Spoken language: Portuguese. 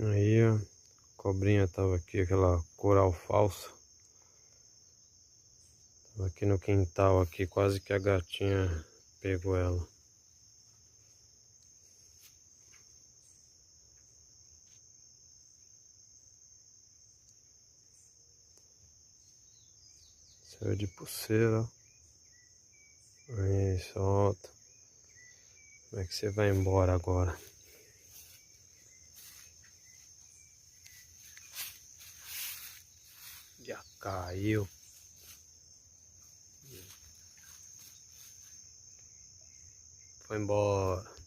Aí a cobrinha tava aqui, aquela coral falsa. Tava aqui no quintal aqui, quase que a gatinha pegou ela. Saiu de pulseira. Aí, solta. Como é que você vai embora agora? Já caiu. Foi embora.